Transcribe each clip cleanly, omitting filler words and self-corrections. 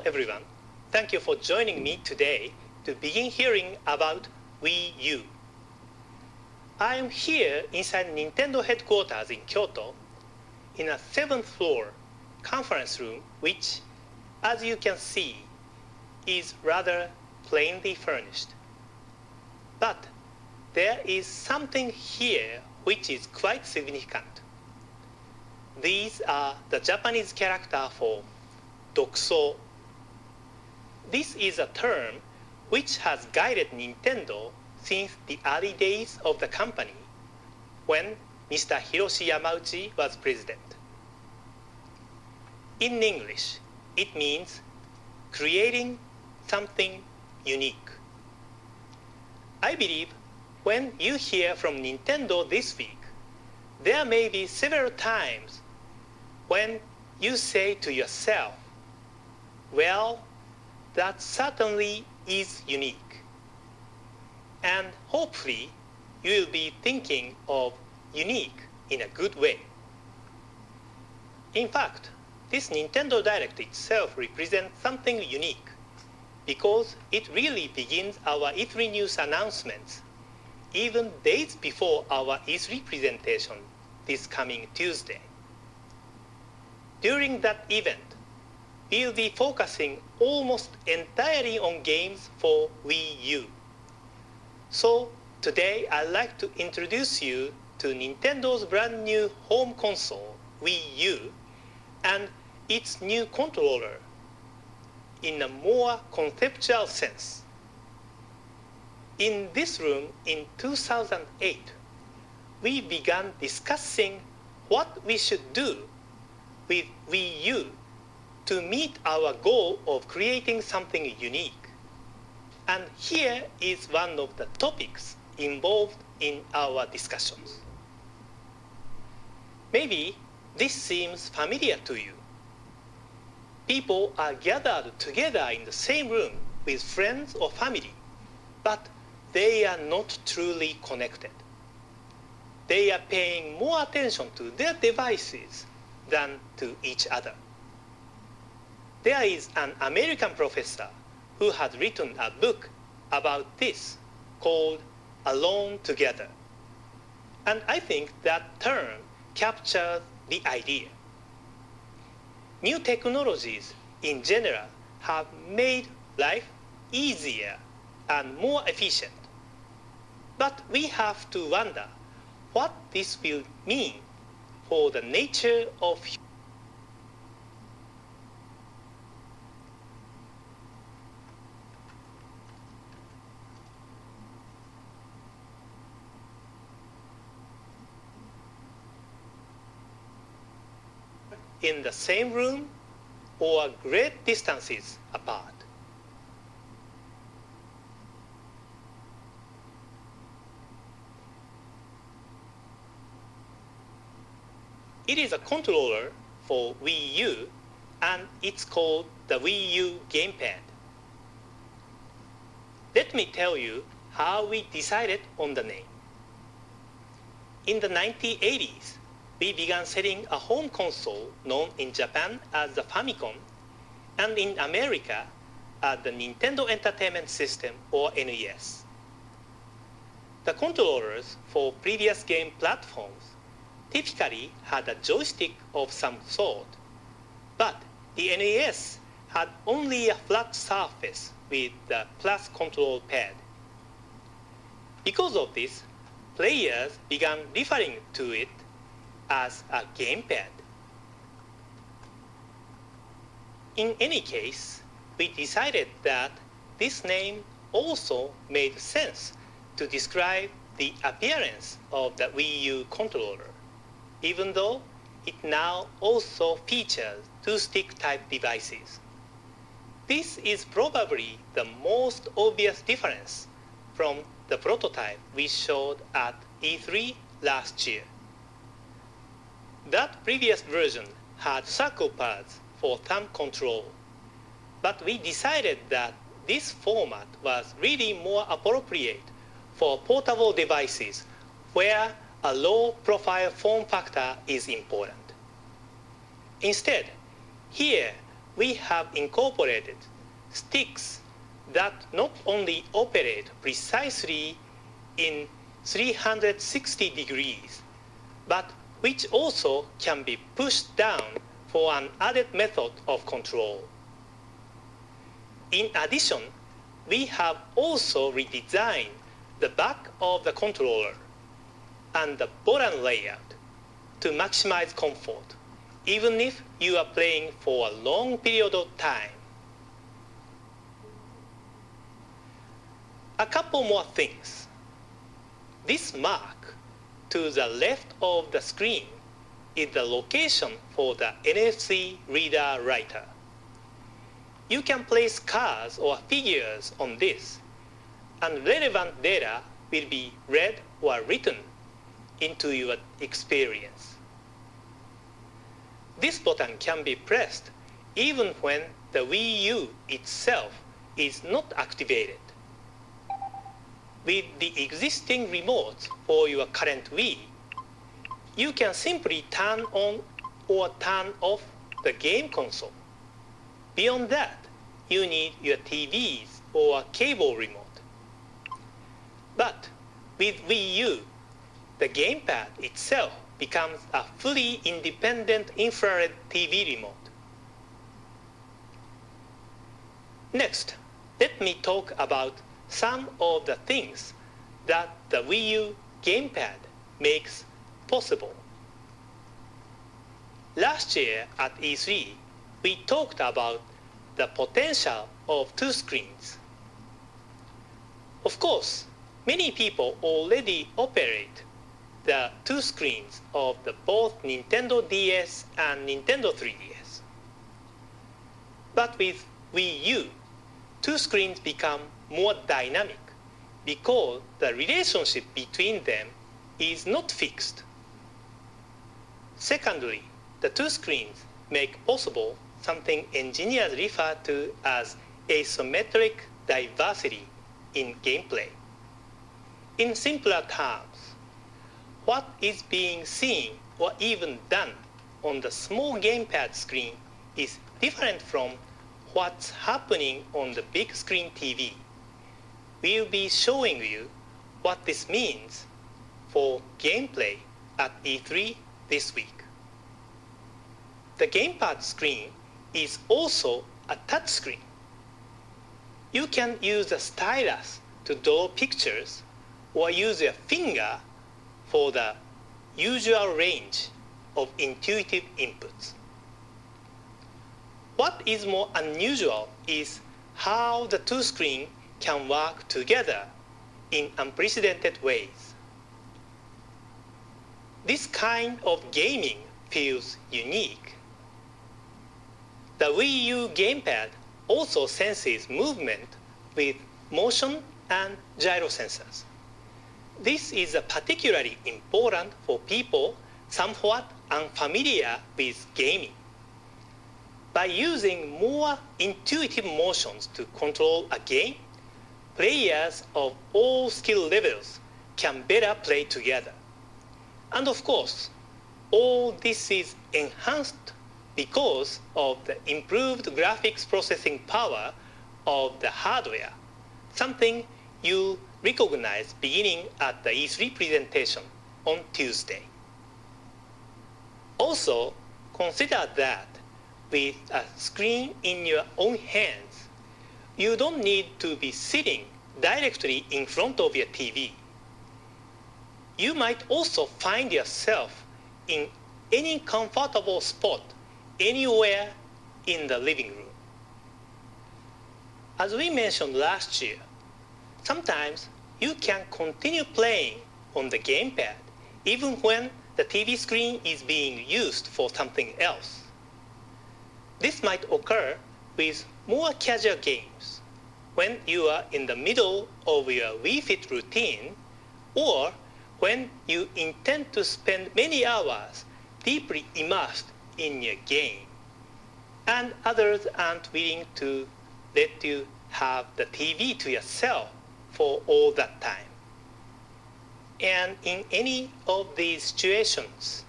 Hello everyone. Thank you for joining me today to begin hearing about Wii U. I am here inside Nintendo headquarters in Kyoto in a 7th floor conference room which, as you can see, is rather plainly furnished. But there is something here which is quite significant. These are the Japanese character for Dokuso. This is a term which has guided Nintendo since the early days of the company when Mr. Hiroshi Yamauchi was president. In English, it means creating something unique. I believe when you hear from Nintendo this week, there may be several times when you say to yourself, well, that certainly is unique. And hopefully, you will be thinking of unique in a good way. In fact, this Nintendo Direct itself represents something unique because it really begins our E3 news announcements even days before our E3 presentation this coming Tuesday. During that event, we'll be focusing almost entirely on games for Wii U. So today I'd like to introduce you to Nintendo's brand new home console, Wii U, and its new controller in a more conceptual sense. In this room in 2008, we began discussing what we should do with Wii U to meet our goal of creating something unique. And here is one of the topics involved in our discussions. Maybe this seems familiar to you. People are gathered together in the same room with friends or family, but they are not truly connected. They are paying more attention to their devices than to each other. There is an American professor who has written a book about this called Alone Together. And I think that term captures the idea. New technologies in general have made life easier and more efficient. But we have to wonder what this will mean for the nature of in the same room or great distances apart. It is a controller for Wii U and it's called the Wii U gamepad. Let me tell you how we decided on the name. In the 1980s, we began selling a home console known in Japan as the Famicom and in America as the Nintendo Entertainment System or NES. The controllers for previous game platforms typically had a joystick of some sort, but the NES had only a flat surface with the plus control pad. Because of this, players began referring to it as a gamepad. In any case, we decided that this name also made sense to describe the appearance of the Wii U controller, even though it now also features two-stick type devices. This is probably the most obvious difference from the prototype we showed at E3 last year. That previous version had circle pads for thumb control, but we decided that this format was really more appropriate for portable devices where a low-profile form factor is important. Instead, here we have incorporated sticks that not only operate precisely in 360 degrees, but which also can be pushed down for an added method of control. In addition, we have also redesigned the back of the controller and the button layout to maximize comfort, even if you are playing for a long period of time. A couple more things. This mark to the left of the screen is the location for the NFC reader writer. You can place cards or figures on this, and relevant data will be read or written into your experience. This button can be pressed even when the Wii U itself is not activated. With the existing remotes for your current Wii, you can simply turn on or turn off the game console. Beyond that, you need your TV's or cable remote. But with Wii U, the gamepad itself becomes a fully independent infrared TV remote. Next, let me talk about some of the things that the Wii U gamepad makes possible. Last year at E3, we talked about the potential of two screens. Of course, many people already operate the two screens of the both Nintendo DS and Nintendo 3DS. But with Wii U, two screens become more dynamic because the relationship between them is not fixed. Secondly, the two screens make possible something engineers refer to as asymmetric diversity in gameplay. In simpler terms, what is being seen or even done on the small gamepad screen is different from what's happening on the big screen TV. We'll be showing you what this means for gameplay at E3 this week. The gamepad screen is also a touch screen. You can use a stylus to draw pictures or use your finger for the usual range of intuitive inputs. What is more unusual is how the two screens can work together in unprecedented ways. This kind of gaming feels unique. The Wii U gamepad also senses movement with motion and gyro sensors. This is particularly important for people somewhat unfamiliar with gaming. By using more intuitive motions to control a game, players of all skill levels can better play together. And of course, all this is enhanced because of the improved graphics processing power of the hardware, something you recognize beginning at the E3 presentation on Tuesday. Also, consider that with a screen in your own hands, you don't need to be sitting directly in front of your TV. You might also find yourself in any comfortable spot anywhere in the living room. As we mentioned last year, sometimes you can continue playing on the gamepad even when the TV screen is being used for something else. This might occur with more casual games when you are in the middle of your Wii Fit routine, or when you intend to spend many hours deeply immersed in your game, and others aren't willing to let you have the TV to yourself for all that time. And in any of these situations,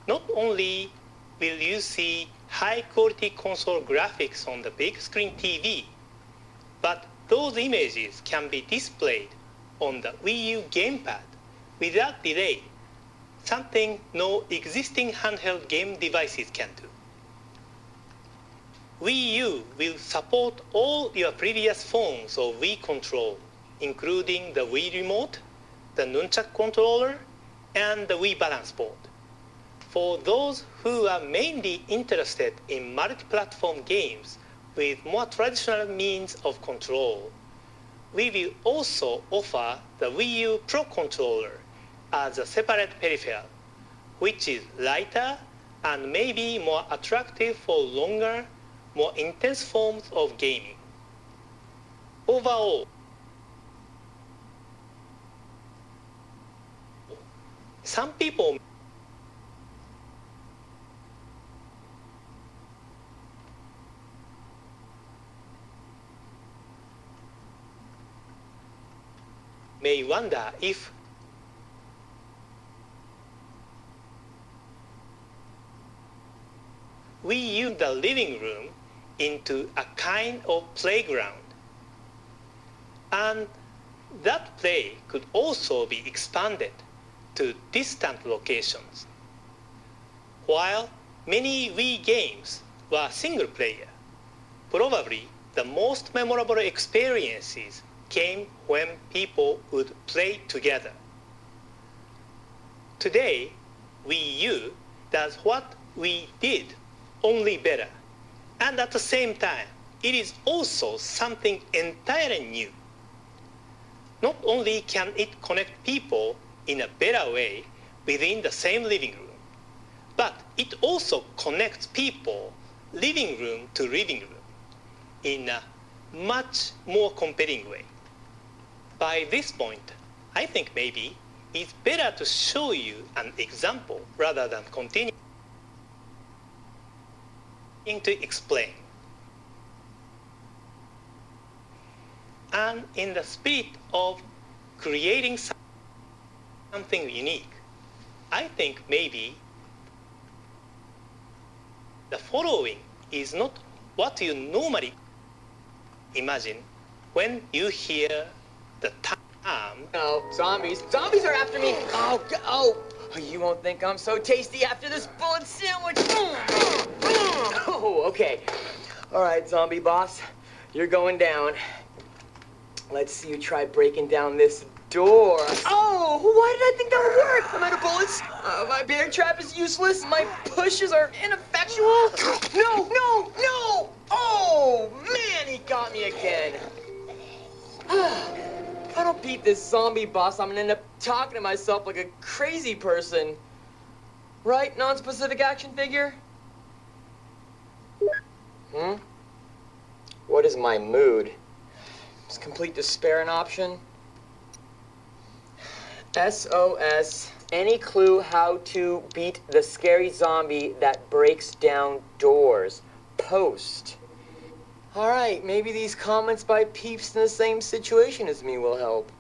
not only will you see high-quality console graphics on the big-screen TV, but those images can be displayed on the Wii U gamepad without delay, something no existing handheld game devices can do. Wii U will support all your previous forms of Wii control, including the Wii Remote, the Nunchuk controller, and the Wii Balance Board. For those who are mainly interested in multi-platform games with more traditional means of control, we will also offer the Wii U Pro Controller as a separate peripheral, which is lighter and maybe more attractive for longer, more intense forms of gaming. Overall, some people may wonder if we use the living room into a kind of playground, and that play could also be expanded to distant locations. While many Wii games were single player, probably the most memorable experiences came when people would play together. Today, Wii U does what we did, only better. And at the same time, it is also something entirely new. Not only can it connect people in a better way within the same living room, but it also connects people living room to living room in a much more compelling way. By this point, I think maybe it's better to show you an example rather than continuing to explain. And in the spirit of creating something unique, I think maybe the following is not what you normally imagine when you hear the term. Oh, zombies. Zombies are after me. Oh, you won't think I'm so tasty after this bullet sandwich. Oh, okay. All right, zombie boss. You're going down. Let's see you try breaking down this door. Oh, why did I think that would work? I'm out of bullets. My bear trap is useless. My pushes are ineffectual. No. Oh, man, he got me again. If I don't beat this zombie boss, I'm gonna end up talking to myself like a crazy person. Right, non-specific action figure? What is my mood? Is complete despair an option? SOS. Any clue how to beat the scary zombie that breaks down doors? Post. Alright, maybe these comments by peeps in the same situation as me will help.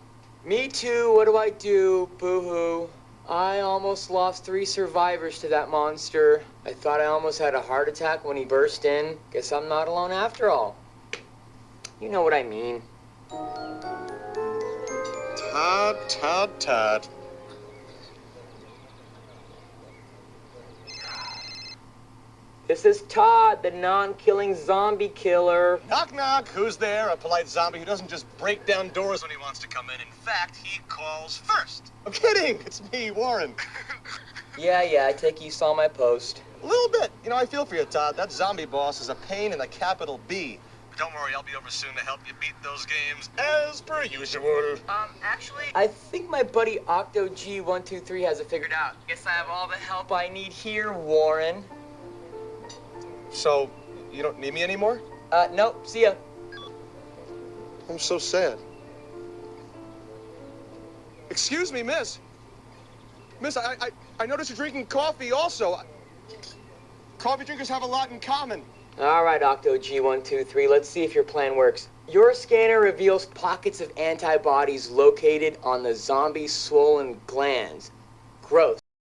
Me too, what do I do? Boo-hoo. I almost lost 3 survivors to that monster. I thought I almost had a heart attack when he burst in. Guess I'm not alone after all. You know what I mean. Todd. This is Todd, the non-killing zombie killer. Knock, knock. Who's there? A polite zombie who doesn't just break down doors when he wants to come in. In fact, he calls first. I'm kidding. It's me, Warren. Yeah, I take you saw my post. A little bit. You know, I feel for you, Todd. That zombie boss is a pain in the capital B. But don't worry, I'll be over soon to help you beat those games as per usual. Actually, I think my buddy OctoG123 has it figured out. Guess I have all the help I need here, Warren. So, you don't need me anymore? Nope, see ya. I'm so sad. Excuse me, miss. Miss, I noticed you're drinking coffee also. Coffee drinkers have a lot in common. All right, OctoG123, let's see if your plan works. Your scanner reveals pockets of antibodies located on the zombie's swollen glands. Gross.